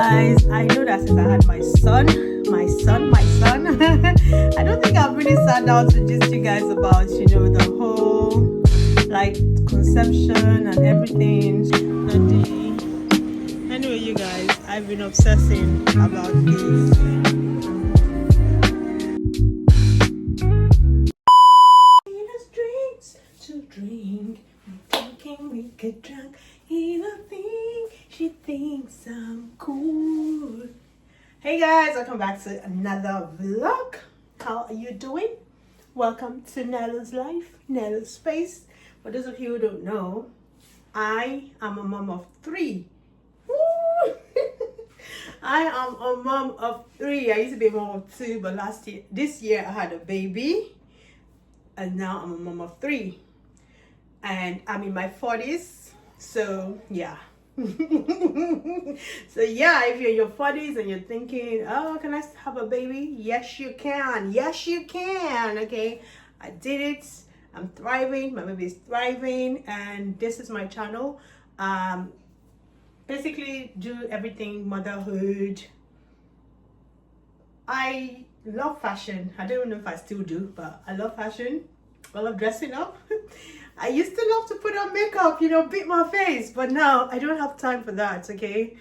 guys, I know that since I had my son, I don't think I've really sat down to just you guys about, the whole, like, conception and everything. Anyway, you guys, I've been obsessing about this. Drinks to drink, thinking we get drunk. Anything she thinks I'm cool. Hey guys, welcome back to another vlog. How are you doing? Welcome to Nella's life, Nella's space. For those of you who don't know, I am a mom of 3. Woo! I am a mom of 3. I used to be a mom of 2, but this year I had a baby, and now I'm a mom of 3, and I'm in my 40s. So yeah. So yeah, if you're in your 40s and you're thinking, oh, can I have a baby? Yes, you can. Yes, you can. Okay, I did it. I'm thriving. My baby is thriving, and this is my channel. Basically do everything motherhood. I love fashion. I don't know if I still do, but I love fashion. I love dressing up. I used to love to put on makeup, beat my face, but now I don't have time for that, okay?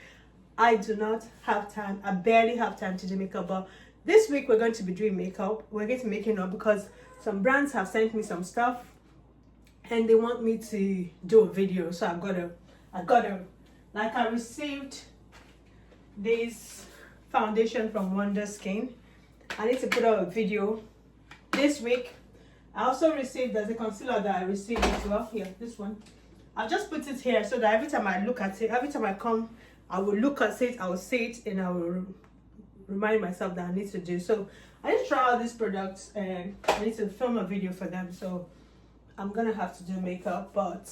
I do not have time. I barely have time to do makeup, but this week we're going to be doing makeup. We're going to be making up because some brands have sent me some stuff and they want me to do a video, so I gotta, like, I received this foundation from Wonder Skin. I need to put out a video this week. I also received, there's a concealer that I received as well. Here, this one. I'll just put it here so that every time I look at it, every time I come, I will look at it, I will see it, and I will remind myself that I need to do. So I need to try out these products and I need to film a video for them. So I'm gonna have to do makeup, but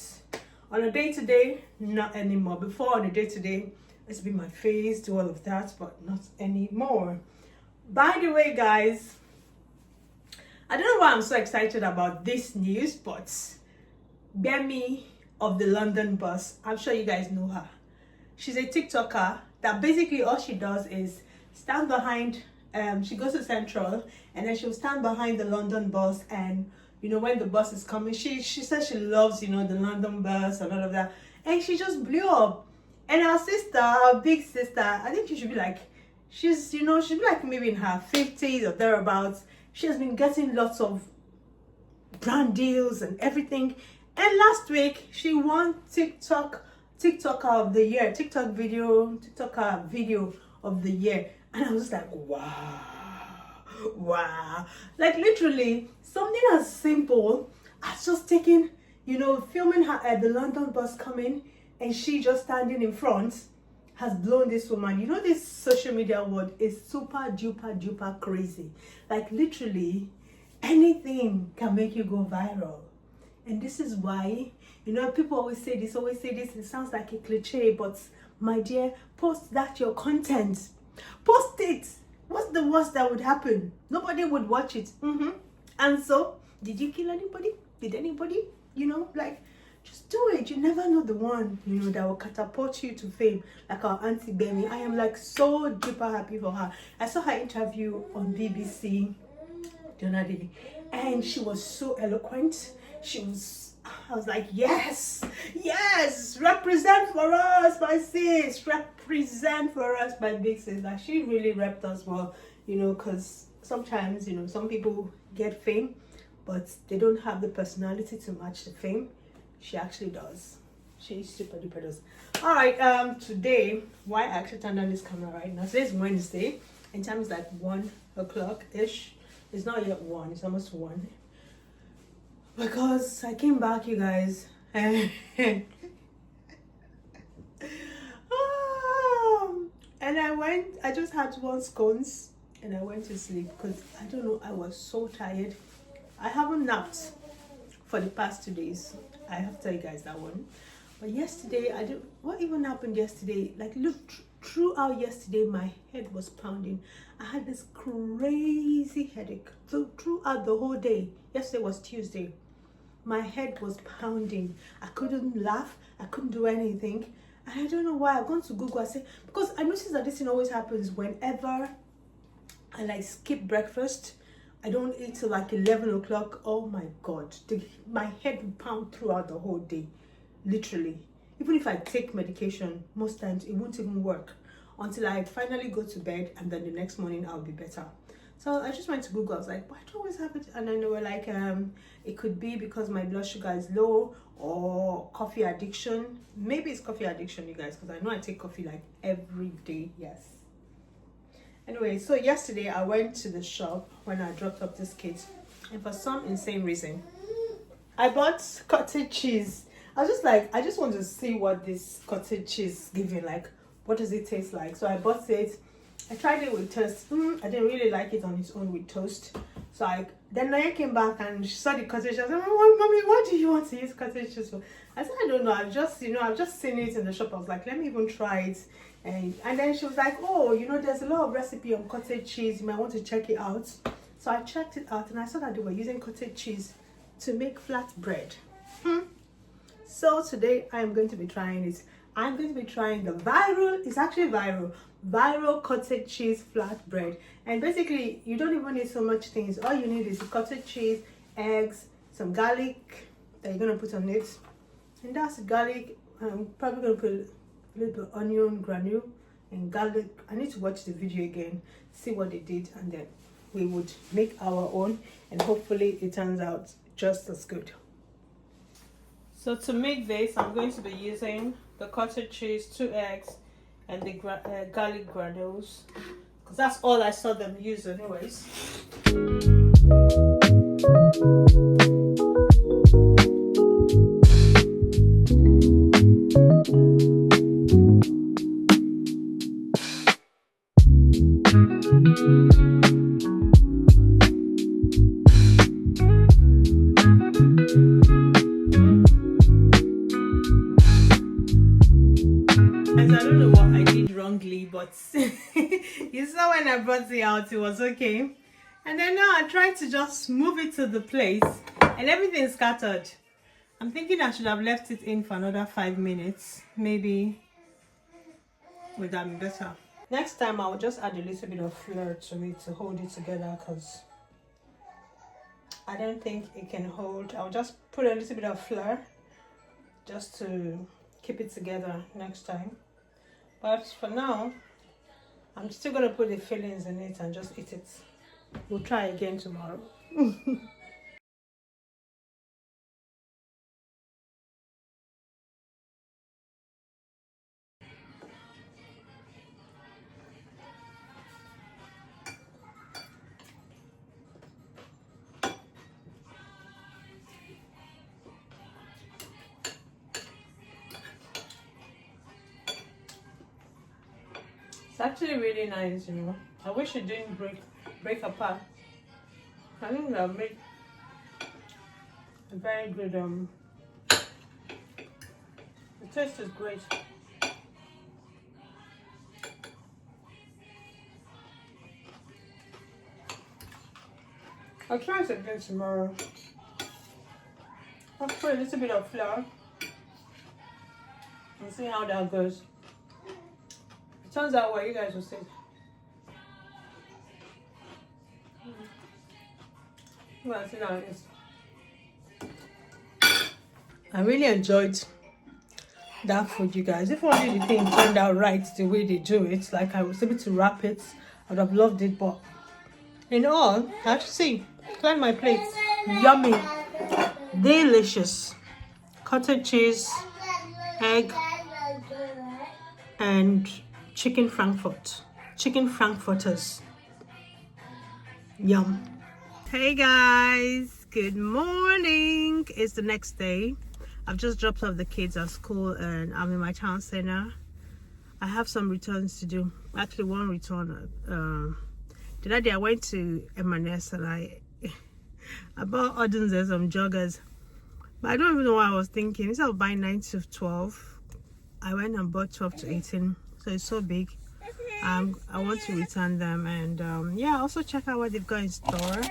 on a day-to-day, not anymore. Before, on a day-to-day, it's been my face, do all of that, but not anymore. By the way, guys, I don't know why I'm so excited about this news, but Bemi of the London bus, I'm sure you guys know her. She's a TikToker that basically all she does is stand behind, she goes to Central and then she'll stand behind the London bus, and when the bus is coming, she says she loves, the London bus and all of that, and she just blew up. And our sister, our big sister, I think she should be like, she'd be like maybe in her 50s or thereabouts. She has been getting lots of brand deals and everything. And last week, she won TikToker of the year, TikToker video of the year. And I was like, wow. Like, literally, something as simple as just taking, filming her at the London bus coming, and she just standing in front has blown this woman. This social media world is super duper crazy. Like, literally anything can make you go viral. And this is why, people always say this, it sounds like a cliche, but my dear, post that your content. Post it. What's the worst that would happen? Nobody would watch it. And so, did you kill anybody? Did anybody, just do it. You never know the one, that will catapult you to fame, like our Auntie Bemi. I am like so duper happy for her. I saw her interview on BBC the other day, and she was so eloquent. I was like, yes, represent for us, my sis, represent for us, my big sis. Like, she really repped us well, because sometimes, some people get fame, but they don't have the personality to match the fame. She actually does. She super duper does. All right, today, why I actually turned on this camera right now? Today is Wednesday, and time is like 1 o'clock ish. It's not yet 1, it's almost 1. Because I came back, you guys, and I just had 1 scones, and I went to sleep because I don't know, I was so tired. I haven't napped for the past 2 days. I have to tell you guys that one. But yesterday, what even happened yesterday? Like, look, throughout yesterday, my head was pounding. I had this crazy headache. So throughout the whole day, yesterday was Tuesday, my head was pounding. I couldn't laugh. I couldn't do anything. And I don't know why. I've gone to Google. I say, because I noticed that this thing always happens whenever I like skip breakfast. I don't eat till like 11 o'clock. Oh my God. My head will pound throughout the whole day. Literally. Even if I take medication, most times it won't even work until I finally go to bed, and then the next morning I'll be better. So I just went to Google. I was like, why do I always have it? And then they were like, it could be because my blood sugar is low, or coffee addiction. Maybe it's coffee addiction, you guys, because I know I take coffee like every day. Yes. Anyway, so yesterday I went to the shop when I dropped off this kit, and for some insane reason, I bought cottage cheese. I was just like, I just want to see what this cottage cheese gives me. Like, what does it taste like? So I bought it. I tried it with toast. I didn't really like it on its own with toast. So then I came back and she saw the cottage cheese. I said, Mommy, what do you want to use cottage cheese for? I said, I don't know. I've just seen it in the shop. I was like, let me even try it. And then she was like, oh, there's a lot of recipe on cottage cheese. You might want to check it out. So I checked it out and I saw that they were using cottage cheese to make flatbread. So today I am going to be trying it. I'm going to be trying the Viral Cottage Cheese Flatbread. And basically, you don't even need so much things. All you need is cottage cheese, eggs, some garlic that you're going to put on it. And that's garlic. I'm probably going to put a little bit of onion granule and garlic. I need to watch the video again, see what they did, and then we would make our own. And hopefully it turns out just as good. So to make this, I'm going to be using the cottage cheese, 2 eggs, and the garlic granules, because that's all I saw them use anyways. I don't know what I did wrongly, but you saw when I brought it out, it was okay. And then now I tried to just move it to the place and everything scattered. I'm thinking I should have left it in for another 5 minutes. Maybe would that be better? Next time I'll just add a little bit of flour to it to hold it together, because I don't think it can hold. I'll just put a little bit of flour just to keep it together next time. But for now, I'm still going to put the fillings in it and just eat it. We'll try again tomorrow. It's actually really nice, I wish it didn't break apart. I think that made a very good the taste is great. I'll try it again tomorrow. I'll put a little bit of flour and see how that goes. It turns out what you guys will say. Well, see how it is. I really enjoyed that food, you guys. If only the thing turned out right the way they do it, like I was able to wrap it, I would have loved it. But in all, I have to say, clean my plate. Yummy, delicious. Cottage cheese, egg, and chicken frankfurters. Yum. Hey guys, good morning. It's the next day. I've just dropped off the kids at school and I'm in my town center. I have some returns to do. Actually, one return. The other day I went to M&S and I bought Odins and some joggers. But I don't even know what I was thinking. Instead of buying 9 to 12, I went and bought 12 to 18. So it's so big. I want to return them, and yeah, also check out what they've got in store.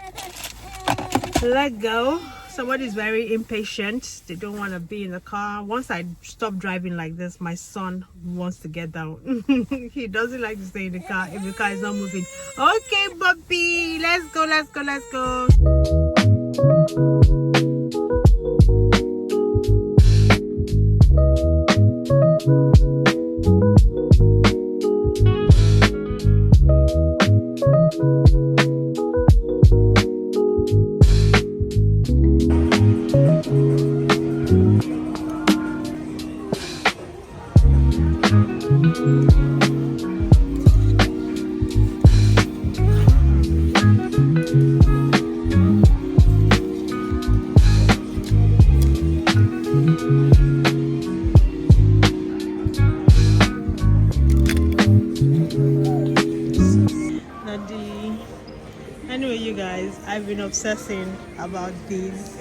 Let go. So Somebody's very impatient. They don't want to be in the car. Once I stop driving like this, my son wants to get down. He doesn't like to stay in the car if the car is not moving. Okay, Bobby, let's go, let's go, let's go. Anyway, you guys, I've been obsessing about these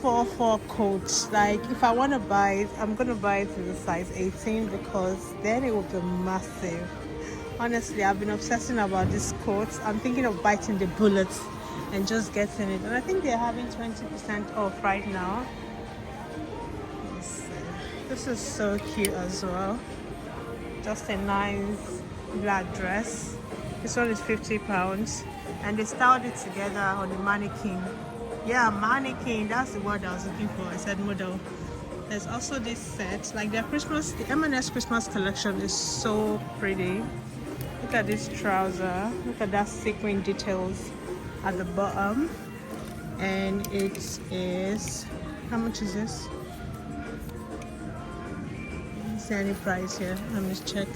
4-4 coats. Like, if I want to buy it, I'm gonna buy it in the size 18 because then it will be massive. Honestly, I've been obsessing about these coats. I'm thinking of biting the bullet and just getting it, and I think they're having 20% off right now. Let's see. This is so cute as well. Just a nice black dress. This one is £50, and they styled it together on the mannequin. Yeah, mannequin, that's the word I was looking for. I said model. There's also this set, like their Christmas, the M&S Christmas collection is so pretty. Look at this trouser. Look at that sequin details at the bottom. And it is, how much is this? Is there any price here? Let me check.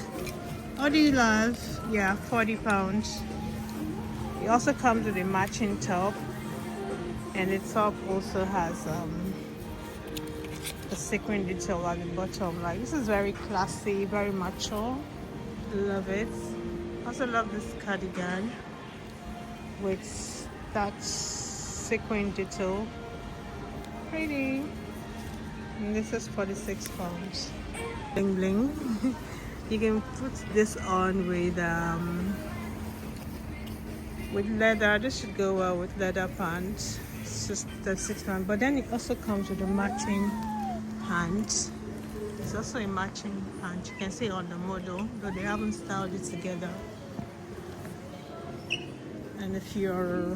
What do you love? Yeah, £40. It also comes with a matching top, and the top also has a sequin detail at the bottom. Like, this is very classy, very mature. Love it. Also love this cardigan with that sequin detail. Pretty. And this is £46. Bling bling. You can put this on with leather. This should go well with leather pants. It's just £36, but then it also comes with a matching pants. It's also a matching pants. You can see it on the model, but they haven't styled it together. And if your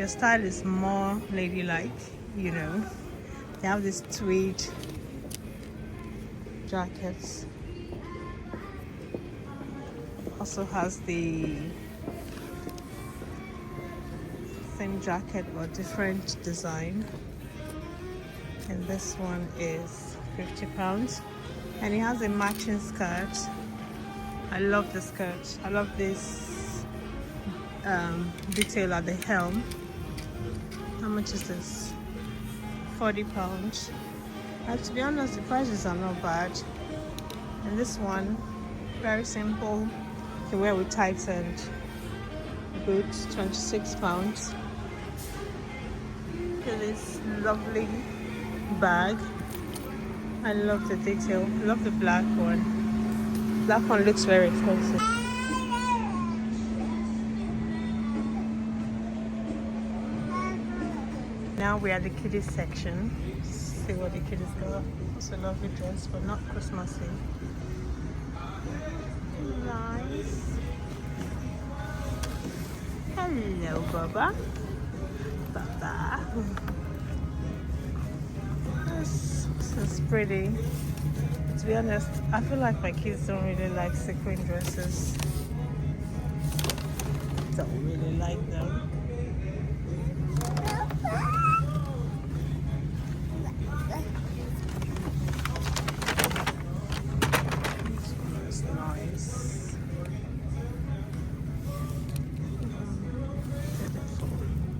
style is more ladylike, you know, they have this tweed jackets. Also has the same jacket but different design, and this one is £50, and it has a matching skirt. I love the skirt. I love this detail at the hem. How much is this? £40. To be honest, the prices are not bad. And this one, very simple. You can wear with tightened boots, £26. Look at this lovely bag. I love the detail. I love the black one. Black one looks very expensive. Now we're at the kiddies section. See what the kiddies got. It's a lovely dress, but not Christmassy. Nice. Hello, Baba. Baba. This is pretty. To be honest, I feel like my kids don't really like sequin dresses. Don't really like them.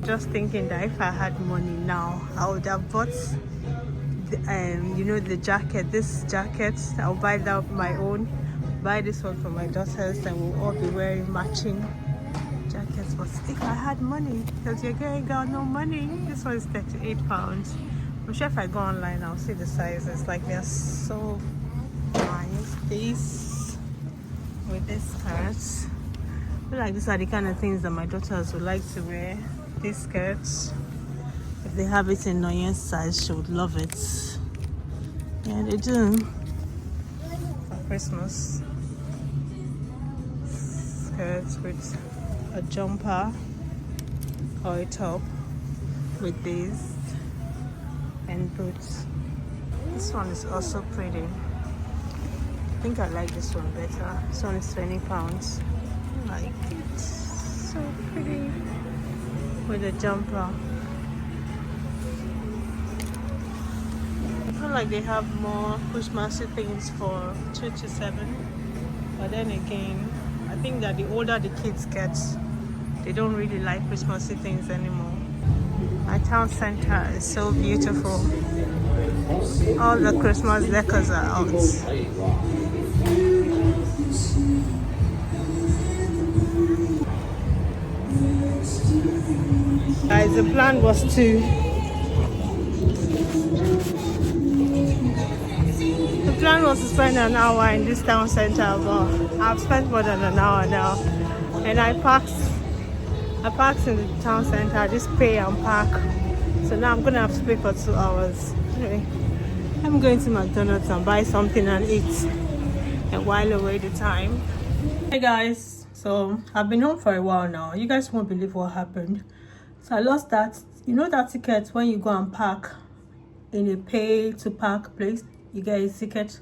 Just thinking that if I had money now, I would have bought you know, the jacket, this jacket. I'll buy that my own, buy this one for my daughters, and we'll all be wearing matching jackets. But if I had money, because your girl ain't got no money. This one is £38. I'm sure if I go online I'll see the sizes. Like, they're so nice. These with this skirt, I feel like these are the kind of things that my daughters would like to wear. These skirts. If they have it in Noyen's size, she would love it. Yeah, they do. For Christmas. Skirts with a jumper or a top with these and boots. This one is also pretty. I think I like this one better. This one is £20. I like it. So pretty. With a jumper. I feel like they have more Christmassy things for 2 to 7. But then again, I think that the older the kids get, they don't really like Christmassy things anymore. My town center is so beautiful. All the Christmas decors are out. Guys, the plan was to spend an hour in this town center, but I've spent more than an hour now. And I parked in the town center. I just pay and park. So now I'm gonna have to pay for 2 hours. Anyway, I'm going to McDonald's and buy something and eat and while away the time. Hey guys, so I've been home for a while now. You guys won't believe what happened. So I lost that, you know, that ticket when you go and park in a pay to park place, you get a ticket.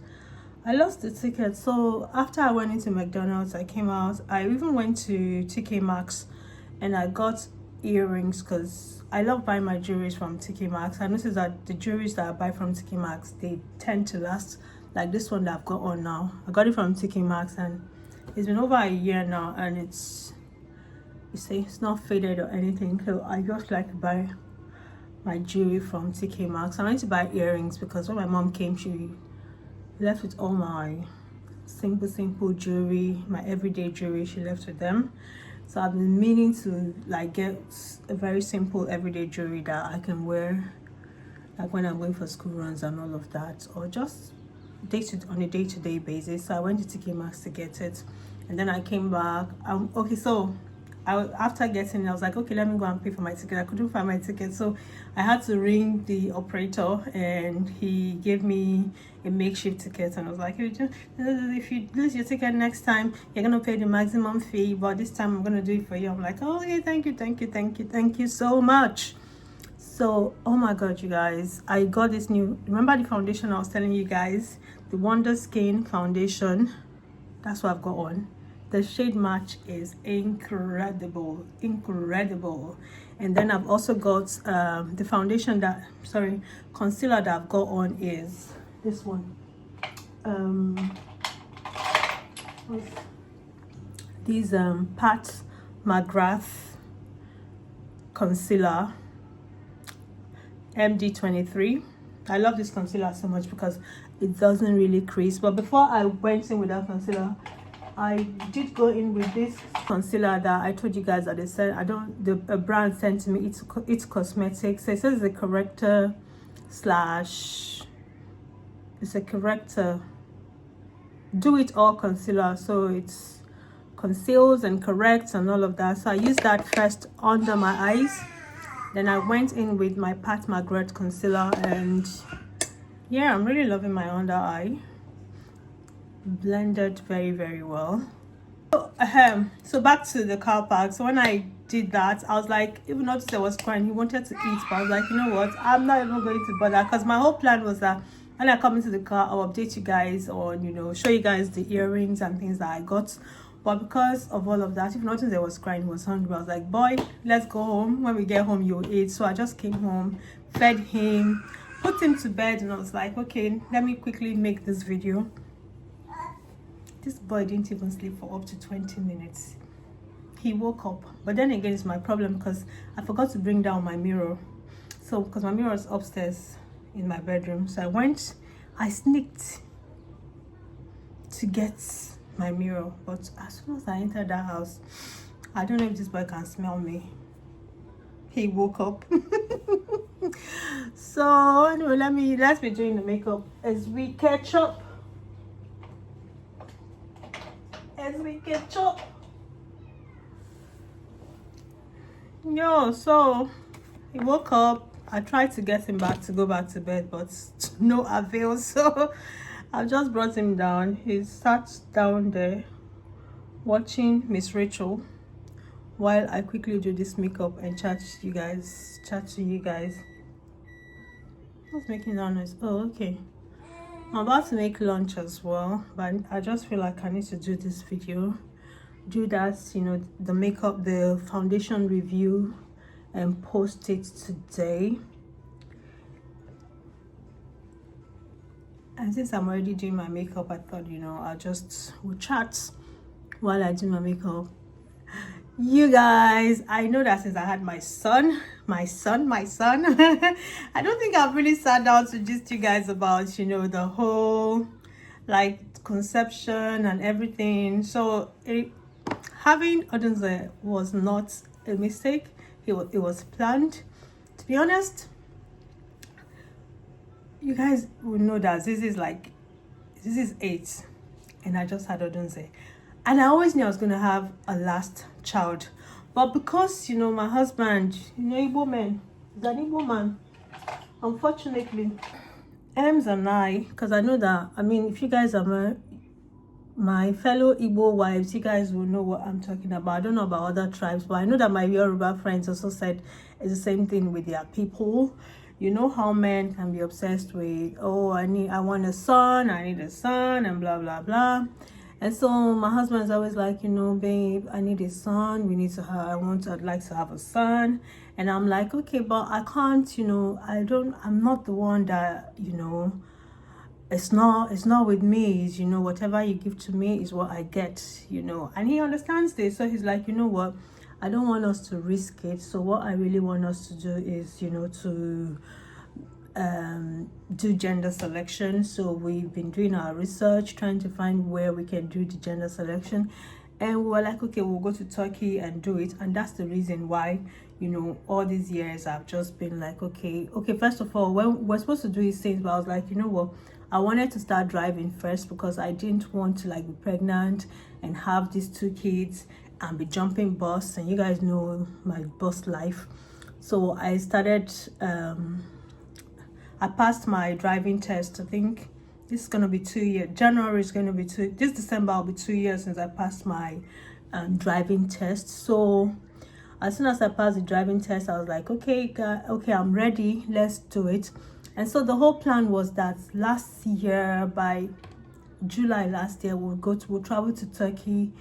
I lost the ticket. So after I went into McDonald's, I came out. I even went to TK Maxx and I got earrings because I love buying my jewelry from TK Maxx. I noticed that the jewelries that I buy from TK Maxx, they tend to last. Like this one that I've got on now, I got it from TK Maxx and it's been over a year now, and it's, you see, it's not faded or anything. So I just like to buy my jewelry from TK Maxx. I went to buy earrings because when my mom came, she left with all my simple jewelry, my everyday jewelry. She left with them. So I've been meaning to like get a very simple everyday jewelry that I can wear like when I'm going for school runs and all of that, or just on a day-to-day basis. So I went to TK Maxx to get it, and then I came back. Okay, so after getting it, I was like, okay, let me go and pay for my ticket. I couldn't find my ticket, so I had to ring the operator, and he gave me a makeshift ticket. And I was like, if you lose your ticket next time, you're gonna pay the maximum fee, but this time I'm gonna do it for you. I'm like, oh, okay, thank you so much. So, oh my god, you guys, I got this new, remember the foundation I was telling you guys, the Wonder Skin foundation? That's what I've got on. The shade match is incredible. And then I've also got the foundation concealer that I've got on is this one. These Pat McGrath concealer MD23. I love this concealer so much because it doesn't really crease. But before I went in with that concealer, I did go in with this concealer that I told you guys that they said a brand sent to me. It's cosmetics. So it says the corrector it's a corrector do it all concealer, so it's conceals and corrects and all of that. So I used that first under my eyes, then I went in with my Pat McGrath concealer, and yeah, I'm really loving my under eye. Blended very well. So back to the car park. So when I did that, I was like, even though I was crying, he wanted to eat, but I was like, you know what, I'm not even going to bother, because my whole plan was that when I come into the car, I'll update you guys on, you know, show you guys the earrings and things that I got. But because of all of that, if nothing, I was crying, he was hungry. I was like, boy, let's go home. When we get home, you'll eat. So I just came home, fed him, put him to bed, and I was like, okay, let me quickly make this video. This boy didn't even sleep for up to 20 minutes. He woke up. But then again, it's my problem because I forgot to bring down my mirror. So, because my mirror is upstairs in my bedroom. So I sneaked to get my mirror. But as soon as I entered that house, I don't know if this boy can smell me. He woke up. So anyway, let's be doing the makeup as we catch up. Yo, so he woke up. I tried to get him back to go back to bed, but no avail. So I just brought him down. He sat down there watching Miss Rachel while I quickly do this makeup and chat to you guys. What's making that noise? Oh, okay. I'm about to make lunch as well, but I just feel like I need to do this video, do that, you know, the makeup, the foundation review, and post it today. And since I'm already doing my makeup, I thought, you know, we'll chat while I do my makeup. You guys, I know that since I had my son, I don't think I've really sat down to just you guys about, you know, the whole like conception and everything. So having Odunze was not a mistake. It was planned. To be honest, you guys will know that this is 8, and I just had Odunze. And I always knew I was going to have a last child. But because, you know, my husband, you know, Igbo man, is an Igbo man. Unfortunately, Ems and I, because I know that, I mean, if you guys are my fellow Igbo wives, you guys will know what I'm talking about. I don't know about other tribes, but I know that my Yoruba friends also said it's the same thing with their people. You know how men can be obsessed with, oh, I want a son, I need a son, and blah, blah, blah. And so my husband's always like, you know, babe, I need a son. I'd like to have a son. And I'm like, okay, but I can't, you know, I'm not the one that, you know, it's not with me. It's, you know, whatever you give to me is what I get, you know. And he understands this. So he's like, you know what, I don't want us to risk it. So what I really want us to do is, you know, to do gender selection. So we've been doing our research, trying to find where we can do the gender selection, and we were like, okay, we'll go to Turkey and do it. And that's the reason why, you know, all these years I've just been like, okay, first of all, when we're supposed to do these things, but I was like, you know what, I wanted to start driving first because I didn't want to like be pregnant and have these 2 kids and be jumping bus, and you guys know my bus life. So I started I passed my driving test. I think this is going to be 2 years. January is going to be this December will be 2 years since I passed my driving test. So as soon as I passed the driving test, I was like, okay, I'm ready. Let's do it. And so the whole plan was that last year, by July last year, we'll travel to Turkey,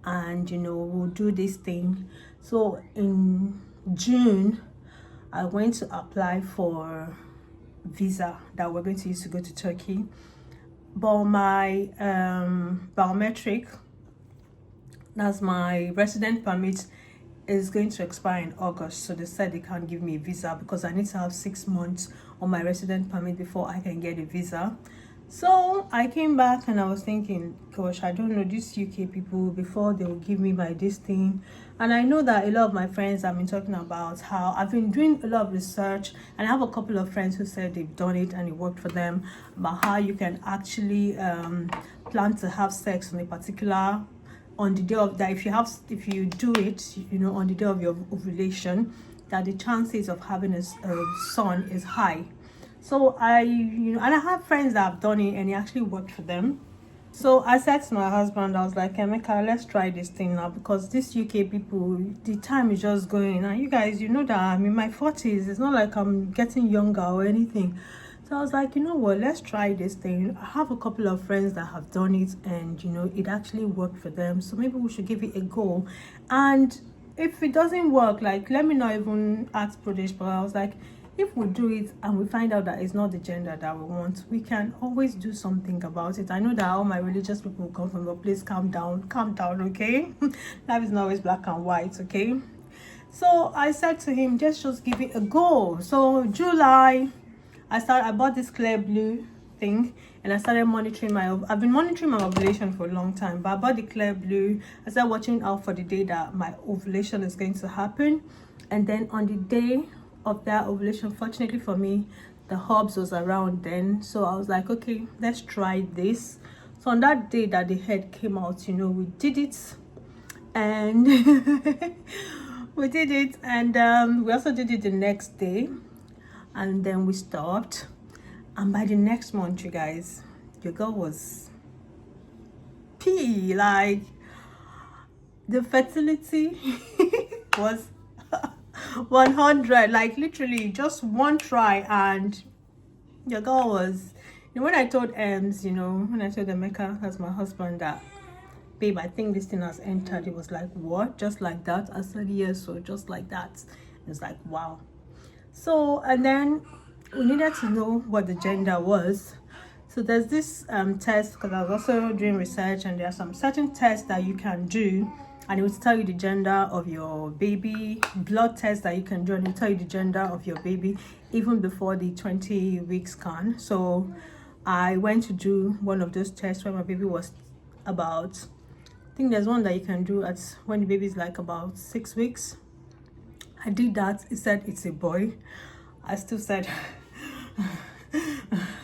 and, you know, we'll do this thing. So in June, I went to apply for visa that we're going to use to go to Turkey, but my biometric, that's my resident permit, is going to expire in August. So they said they can't give me a visa because I need to have 6 months on my resident permit before I can get a visa. So I came back and I was thinking, gosh, I don't know, these UK people, before they will give me my this thing. And I know that a lot of my friends have been talking about how I've been doing a lot of research, and I have a couple of friends who said they've done it and it worked for them, about how you can actually plan to have sex on a particular, on the day of that, if you do it, you know, on the day of your ovulation, that the chances of having a son is high. So you know, and I have friends that have done it and it actually worked for them. So I said to my husband, I was like, Emeka, let's try this thing now, because these UK people, the time is just going. And you guys, you know that I'm in my 40s. It's not like I'm getting younger or anything. So I was like, you know what, let's try this thing. I have a couple of friends that have done it, and, you know, it actually worked for them. So maybe we should give it a go. And if it doesn't work, like, let me not even ask Pradesh, but I was like, if we do it and we find out that it's not the gender that we want, we can always do something about it. I know that all my religious people will come from, but please calm down, okay? Life is not always black and white, okay? So I said to him, let's just give it a go. So July, I bought this clear blue thing, and I started monitoring I've been monitoring my ovulation for a long time, but I bought the clear blue. I started watching out for the day that my ovulation is going to happen. And then on the day of that ovulation, fortunately for me, the herbs was around then. So I was like, okay, let's try this. So on that day that the head came out, you know, we did it, and We did it, and we also did it the next day, and then we stopped. And by the next month, you guys, your girl was like the fertility was 100, like literally just one try, and your girl was, when I told Ems, when I told Emeka, that's my husband, that babe, I think this thing has entered, he was like, what? Just like that? I said, yes. So just like that. It's like, wow. So, and then we needed to know what the gender was. So there's this test, because I was also doing research, and there are some certain tests that you can do, and it will tell you the gender of your baby. Blood tests that you can do, and it will tell you the gender of your baby even before the 20-week scan. So I went to do one of those tests when my baby was about, I think there's one that you can do at when the baby is like about 6 weeks. I did that. It said it's a boy. I still said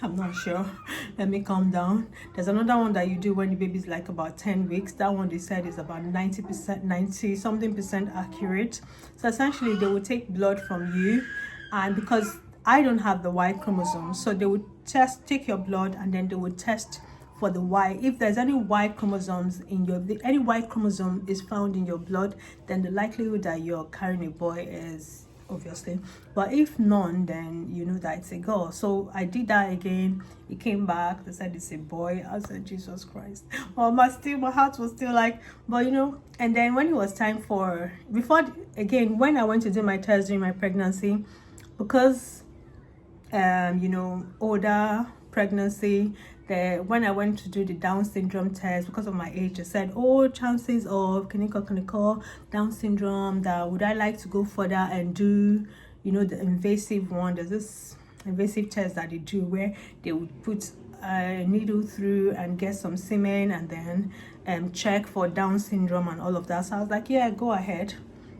I'm not sure, let me calm down. There's another one that you do when the baby's like about 10 weeks. That one they said is about 90 something percent accurate. So essentially they will take blood from you, and because I don't have the Y chromosome, so they would take your blood, and then they would test for the Y. If there's any Y chromosomes in any Y chromosome is found in your blood, then the likelihood that you're carrying a boy is obviously, but if none, then you know that it's a girl. So I did that again. It came back, they said it's a boy. I said, Jesus Christ. Well, my heart was still like, but and then when it was time for, when I went to do my test during my pregnancy, because older pregnancy, when I went to do the Down syndrome test, because of my age, they said, oh, chances of clinical Down syndrome, that would I like to go further and do the invasive one. There's this invasive test that they do where they would put a needle through and get some semen, and then check for Down syndrome and all of that. So I was like, yeah, go ahead.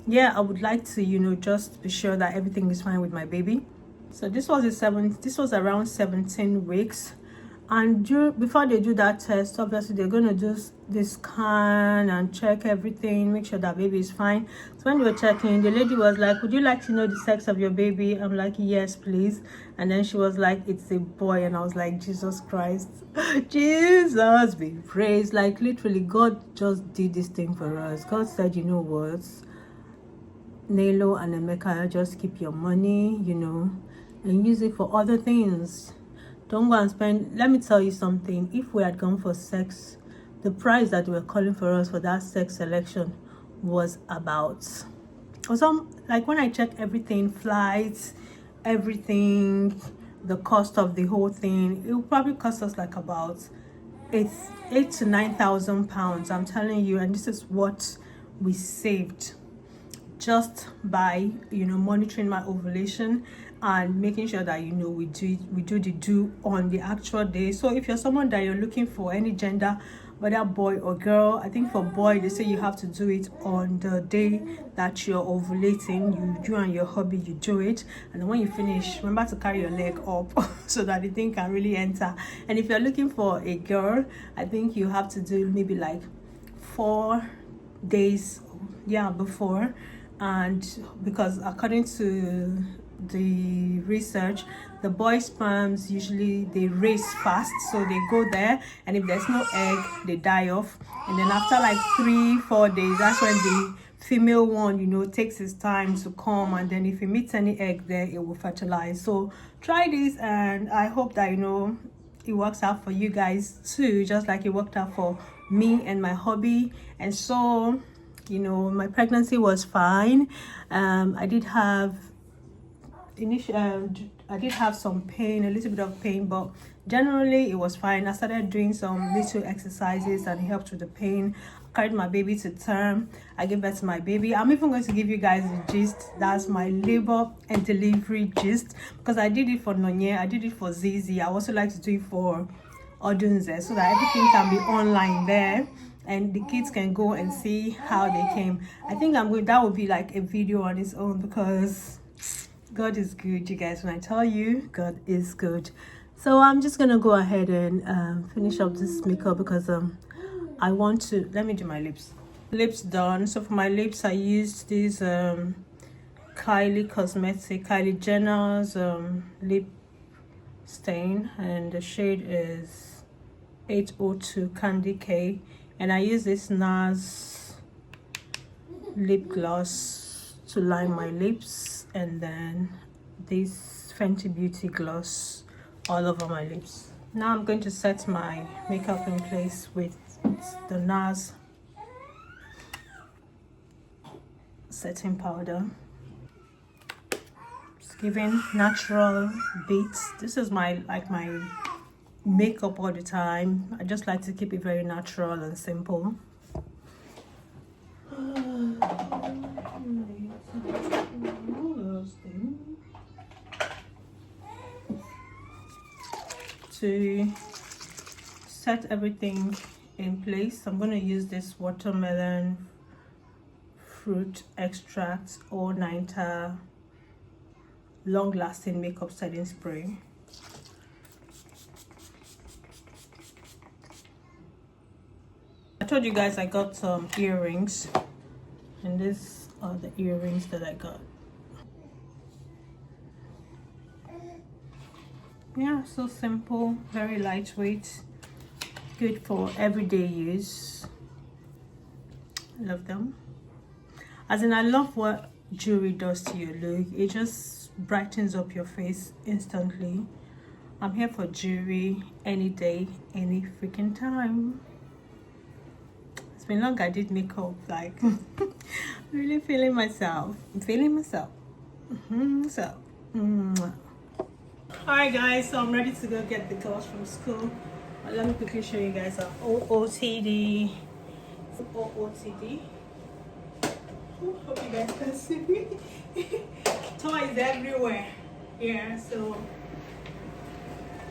Yeah, I would like to just be sure that everything is fine with my baby. So this was around 17 weeks. And before they do that test, obviously they're going to do this scan and check everything, make sure that baby is fine. So when they were checking, the lady was like, would you like to know the sex of your baby? I'm like, yes, please. And then she was like, it's a boy. And I was like, Jesus Christ, Jesus be praised. Like literally, God just did this thing for us. God said, you know what, Nelo and Emeka, just keep your money, and use it for other things. Don't go and spend. Let me tell you something. If we had gone for sex, the price that they were calling for us for that sex selection was about, like when I checked everything, flights, everything, the cost of the whole thing, it would probably cost us like about £8,000 to £9,000. I'm telling you, and this is what we saved just by monitoring my ovulation and making sure that we do the do on the actual day. So if you're someone that you're looking for any gender, whether boy or girl, I think for boy they say you have to do it on the day that you're ovulating. You and your hubby, you do it, and then when you finish, remember to carry your leg up so that the thing can really enter. And if you're looking for a girl, I think you have to do maybe like 4 days before. And because according to the research, the boy sperms usually they race fast, so they go there, and if there's no egg, they die off. And then after like 3-4 days, that's when the female one takes its time to come, and then if it meets any egg there, it will fertilize. So try this, and I hope that it works out for you guys too, just like it worked out for me and my hubby. And so my pregnancy was fine. I did have some pain, a little bit of pain, but generally it was fine. I started doing some little exercises and it helped with the pain. I carried my baby to term. I gave birth to my baby. I'm even going to give you guys the gist. That's my labor and delivery gist, because I did it for Nonye, I did it for Zizi. I also like to do it for Odunze, so that everything can be online there and the kids can go and see how they came. I think that would be like a video on its own, because God is good, you guys. When I tell you God is good. So I'm just gonna go ahead and finish up this makeup, because I want to, let me do my lips. Lips done. So for my lips I used this Kylie Jenner's lip stain, and the shade is 802 Candy K, and I use this NARS lip gloss to line my lips, and then this Fenty Beauty gloss all over my lips. Now I'm going to set my makeup in place with the NARS setting powder. It's giving natural beats. This is my makeup all the time. I just like to keep it very natural and simple. To set everything in place, I'm going to use this watermelon fruit extract all nighter long-lasting makeup setting spray. I told you guys I got some earrings, and these are the earrings that I got. Yeah, so simple, very lightweight, good for everyday use. I love them. As in, I love what jewelry does to your look. It just brightens up your face instantly. I'm here for jewelry any day, any freaking time. It's been long I did makeup, like really feeling myself. I'm feeling myself. Alright guys, so I'm ready to go get the girls from school. Let me quickly show you guys our OOTD. OOTD. Hope you guys can see me. Toys everywhere. Yeah, so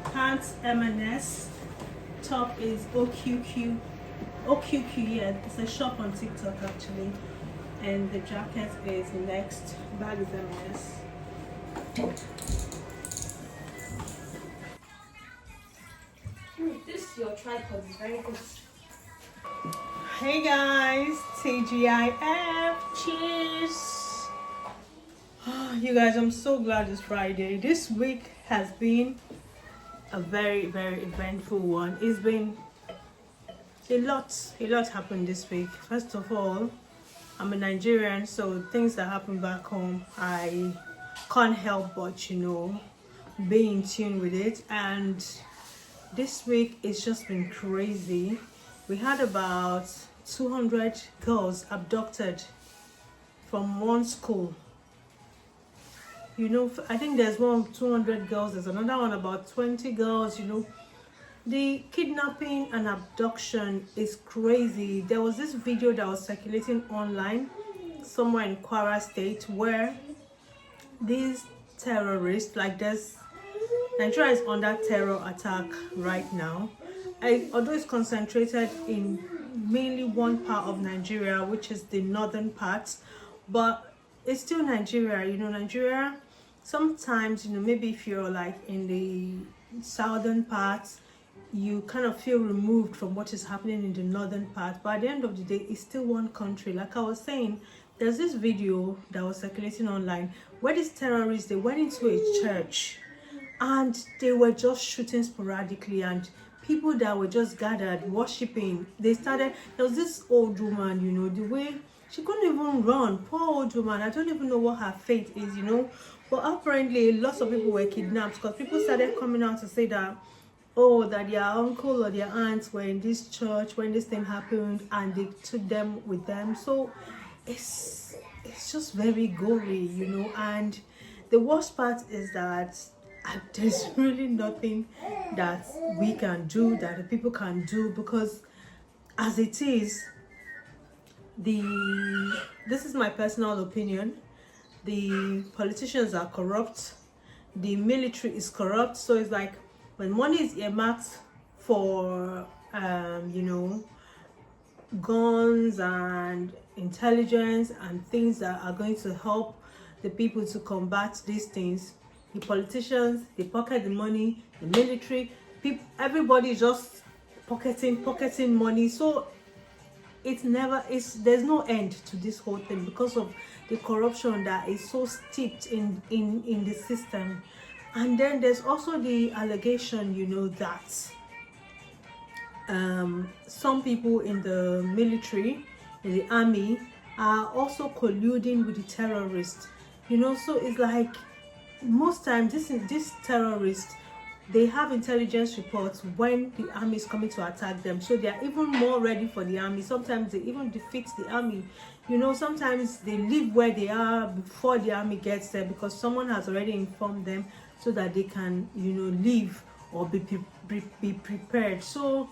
pants M&S, top is OQQ, yeah, it's a shop on TikTok actually, and the jacket is Next, bag is M&S. This your tripod is very good. Hey guys, TGIF, cheers. You guys, I'm so glad it's Friday. This week has been a very, very eventful one. It's been a lot happened this week. First of all, I'm a Nigerian, so things that happen back home, I can't help but, you know, be in tune with it. And this week it's just been crazy. We had about 200 girls abducted from one school. You know, I think there's one 200 girls, there's another one about 20 girls. You know, the kidnapping and abduction is crazy. There was this video that was circulating online somewhere in Kwara State where these terrorists, like this, Nigeria is under terror attack right now. Although it's concentrated in mainly one part of Nigeria, which is the northern part, but it's still Nigeria. You know, Nigeria, sometimes, you know, maybe if you're like in the southern parts, you kind of feel removed from what is happening in the northern part, but at the end of the day, it's still one country. Like I was saying, there's this video that was circulating online where these terrorists, they went into a church and they were just shooting sporadically, and people that were just gathered worshiping, they started. There was this old woman, you know, the way she couldn't even run. Poor old woman. I don't even know what her fate is, you know, but apparently lots of people were kidnapped because people started coming out to say that, oh, that their uncle or their aunts were in this church when this thing happened and they took them with them. So it's just very gory, you know. And the worst part is that there's really nothing that we can do, that the people can do, because as it is, this is my personal opinion, the politicians are corrupt, the military is corrupt. So it's like when money is earmarked for you know, guns and intelligence and things that are going to help the people to combat these things, the politicians, they pocket the money, the military, people, everybody just pocketing money. So there's no end to this whole thing because of the corruption that is so steeped in the system. And then there's also the allegation, you know, that some people in the military, in the army, are also colluding with the terrorists, you know. So it's like most times this terrorists, they have intelligence reports when the army is coming to attack them, so they are even more ready for the army. Sometimes they even defeat the army, you know. Sometimes they live where they are before the army gets there because someone has already informed them, so that they can, you know, leave or be prepared. So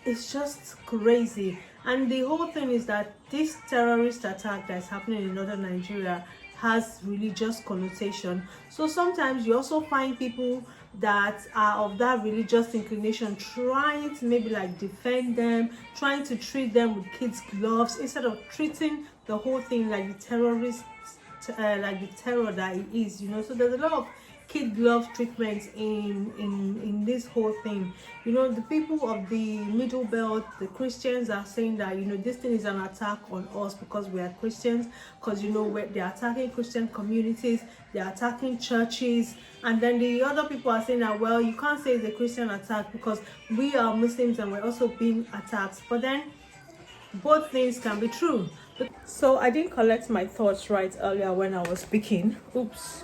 it's just crazy. And the whole thing is that this terrorist attack that's happening in northern Nigeria has religious connotation. So sometimes you also find people that are of that religious inclination trying to maybe like defend them, trying to treat them with kids' gloves instead of treating the whole thing like the terrorist, like the terror that it is, you know. So there's a lot of kid glove treatments in this whole thing, you know. The people of the middle belt, the Christians, are saying that, you know, this thing is an attack on us because we are Christians, because, you know, they're attacking Christian communities, they're attacking churches. And then the other people are saying that, well, you can't say it's a Christian attack because we are Muslims and we're also being attacked. But then both things can be true. So I didn't collect my thoughts right earlier when I was speaking. Oops.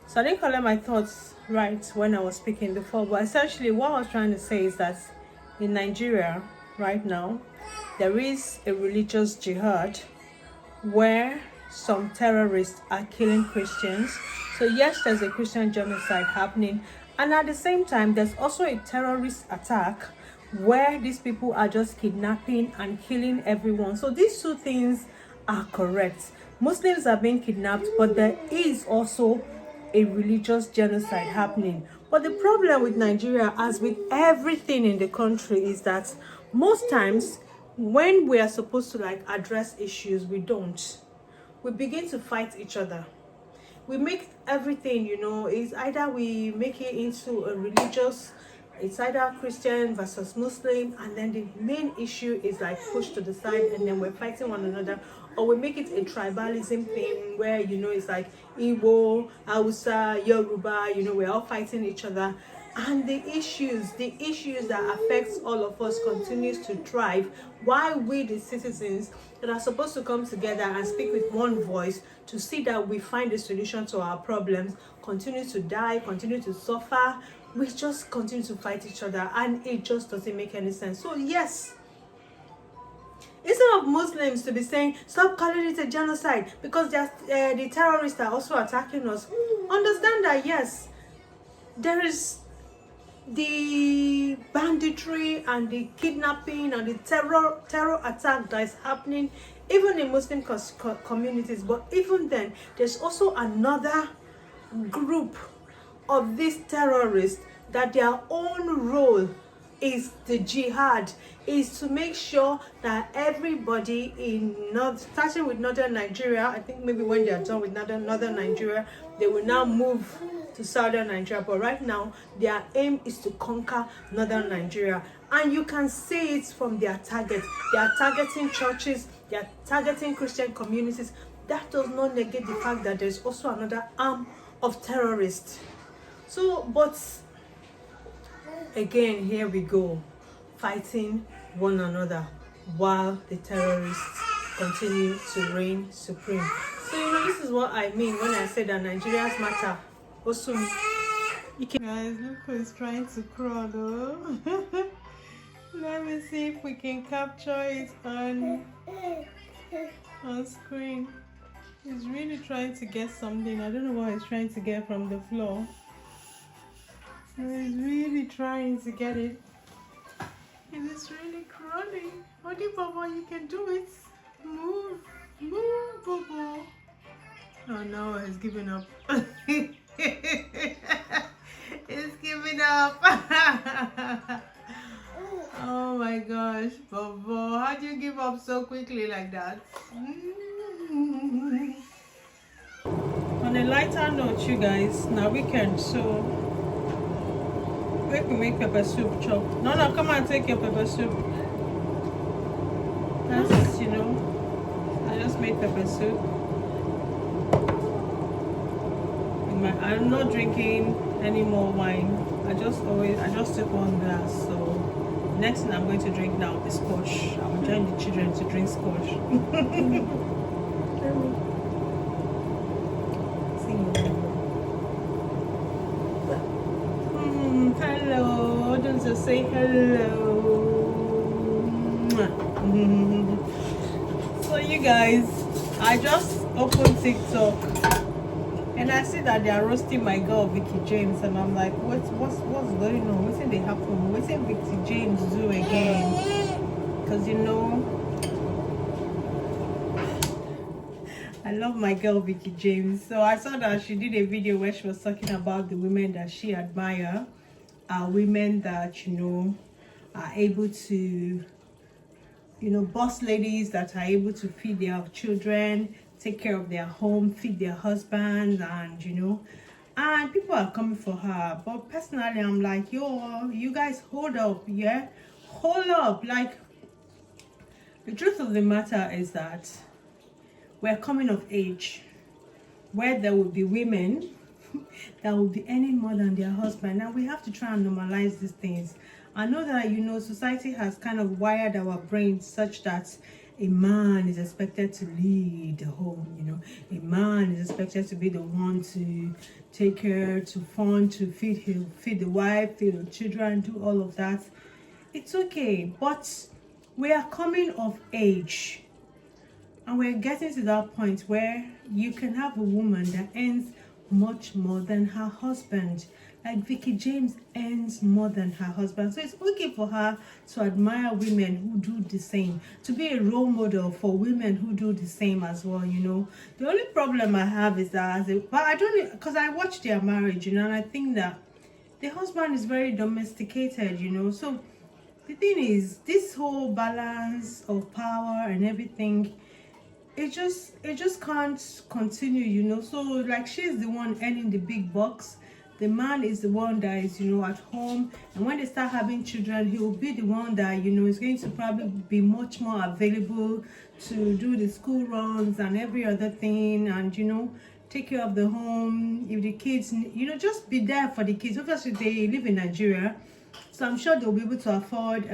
So I didn't collect my thoughts right when I was speaking before, but essentially what I was trying to say is that in Nigeria right now there is a religious jihad where some terrorists are killing Christians. So yes, there's a Christian genocide happening, and at the same time there's also a terrorist attack where these people are just kidnapping and killing everyone. So these two things are correct. Muslims are being kidnapped, but there is also a religious genocide happening. But the problem with Nigeria, as with everything in the country, is that most times when we are supposed to like address issues, we don't. We begin to fight each other. We make everything, you know, is either we make it into a religious, it's either Christian versus Muslim, and then the main issue is like pushed to the side, and then we're fighting one another. Or we make it a tribalism thing where, you know, it's like Igbo, Hausa, Yoruba, you know, we're all fighting each other. And the issues that affects all of us continues to thrive, while we, the citizens that are supposed to come together and speak with one voice to see that we find a solution to our problems, continue to die, continue to suffer. We just continue to fight each other, and it just doesn't make any sense. So yes, instead of Muslims to be saying, stop calling it a genocide because the terrorists are also attacking us, understand that yes, there is the banditry and the kidnapping and the terror attack that is happening even in Muslim communities. But even then, there's also another group of these terrorists that their own role is the jihad, is to make sure that everybody in starting with northern Nigeria, I think maybe when they are done with northern Nigeria, they will now move to southern Nigeria. But right now, their aim is to conquer northern Nigeria. And you can see it from their target. They are targeting churches, they are targeting Christian communities. That does not negate the fact that there's also another arm of terrorists. So, but again, here we go, fighting one another while the terrorists continue to reign supreme. So, you know, this is what I mean when I say that Nigerians matter. Also, guys, look who's trying to crawl though. Let me see if we can capture it on screen. He's really trying to get something. I don't know what he's trying to get from the floor. He's really trying to get it. And it's really crawling. Odi Baba, you can do it. Move, move, Baba. Oh no, he's giving up. He's giving up. Oh my gosh, Baba, how do you give up so quickly like that? On a lighter note, you guys, now weekend, so Make pepper soup, chop. No, no, come on, take your pepper soup. That's, I just made pepper soup. I'm not drinking any more wine. I just took one glass. So next thing I'm going to drink now is scotch. I will join the children to drink scotch. Hello, don't just say hello. So you guys, I just opened TikTok and I see that they are roasting my girl Vicky James, and I'm like, what's going on? What's they happen? What's Vicky James do again? Because I love my girl Vicky James. So I saw that she did a video where she was talking about the women that she admire, women that are able to, boss ladies that are able to feed their children, take care of their home, feed their husbands, and and people are coming for her. But personally, I'm like, yo, you guys hold up, yeah, hold up. Like, the truth of the matter is that we're coming of age where there will be women that will be earning more than their husband, and we have to try and normalize these things. I know that society has kind of wired our brains such that a man is expected to lead the home. A man is expected to be the one to take care, to fund, to feed the wife, feed the children, do all of that. It's okay, but we are coming of age. And we're getting to that point where you can have a woman that earns much more than her husband. Like Vicky James earns more than her husband. So it's okay for her to admire women who do the same, to be a role model for women who do the same as well, The only problem I have is that, but I don't, because I watched their marriage, and I think that the husband is very domesticated, So the thing is, this whole balance of power and everything, it just can't continue, So like, she's the one earning the big bucks. The man is the one that is at home, and when they start having children, he will be the one that is going to probably be much more available to do the school runs and every other thing, and take care of the home. If the kids, just be there for the kids. Obviously they live in Nigeria, so I'm sure they'll be able to afford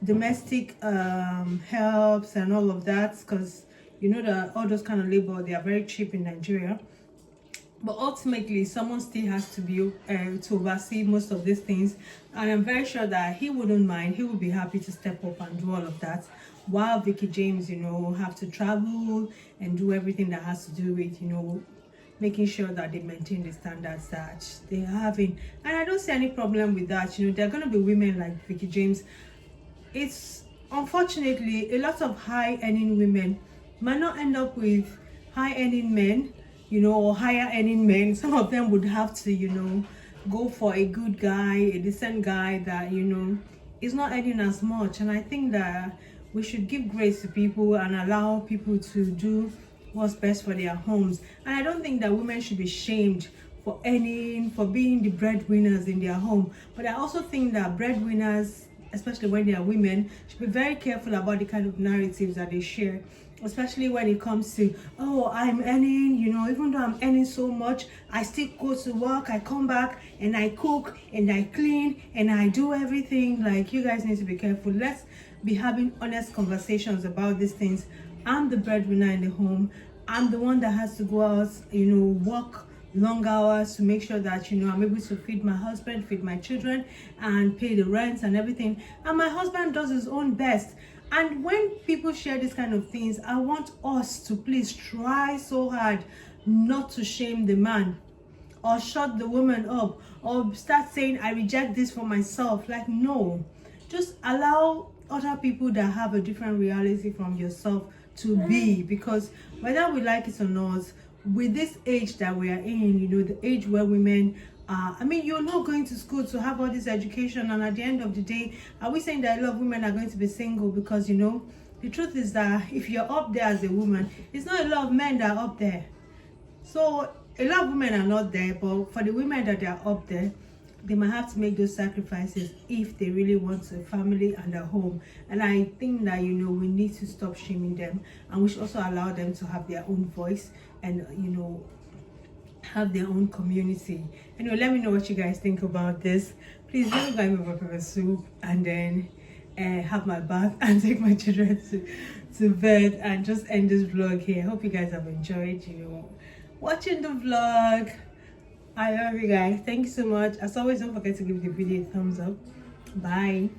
domestic helps and all of that, because that all those kind of labor, they are very cheap in Nigeria. But ultimately, someone still has to be to oversee most of these things, and I'm very sure that he wouldn't mind. He would be happy to step up and do all of that, while Vicky James have to travel and do everything that has to do with making sure that they maintain the standards that they're having. And I don't see any problem with that. There are going to be women like Vicky James. It's unfortunately a lot of high earning women might not end up with high earning men, or higher earning men. Some of them would have to, go for a good guy, a decent guy that, is not earning as much. And I think that we should give grace to people and allow people to do what's best for their homes. And I don't think that women should be shamed for being the breadwinners in their home. But I also think that breadwinners, especially when they are women, should be very careful about the kind of narratives that they share, especially when it comes to, oh, I'm earning, even though I'm earning so much, I still go to work, I come back and I cook and I clean and I do everything. Like, you guys need to be careful. Let's be having honest conversations about these things. I'm the breadwinner in the home. I'm the one that has to go out, work long hours to make sure that I'm able to feed my husband, feed my children, and pay the rent and everything. And my husband does his own best. And when people share these kind of things, I want us to please try so hard not to shame the man or shut the woman up or start saying, I reject this for myself. Like, no, just allow other people that have a different reality from yourself to be, because whether we like it or not, with this age that we are in, the age where women you're not going to school to have all this education, and at the end of the day, are we saying that a lot of women are going to be single? Because the truth is that if you're up there as a woman, it's not a lot of men that are up there. So a lot of women are not there, but for the women that are up there, they might have to make those sacrifices if they really want a family and a home. And I think that, you know, we need to stop shaming them, and we should also allow them to have their own voice and, you know, have their own community. Anyway, let me know what you guys think about this. Please don't buy me my pepper soup and then have my bath and take my children to bed and just end this vlog here. I hope you guys have enjoyed, you know, watching the vlog. I love you guys. Thank you so much. As always, don't forget to give the video a thumbs up. Bye.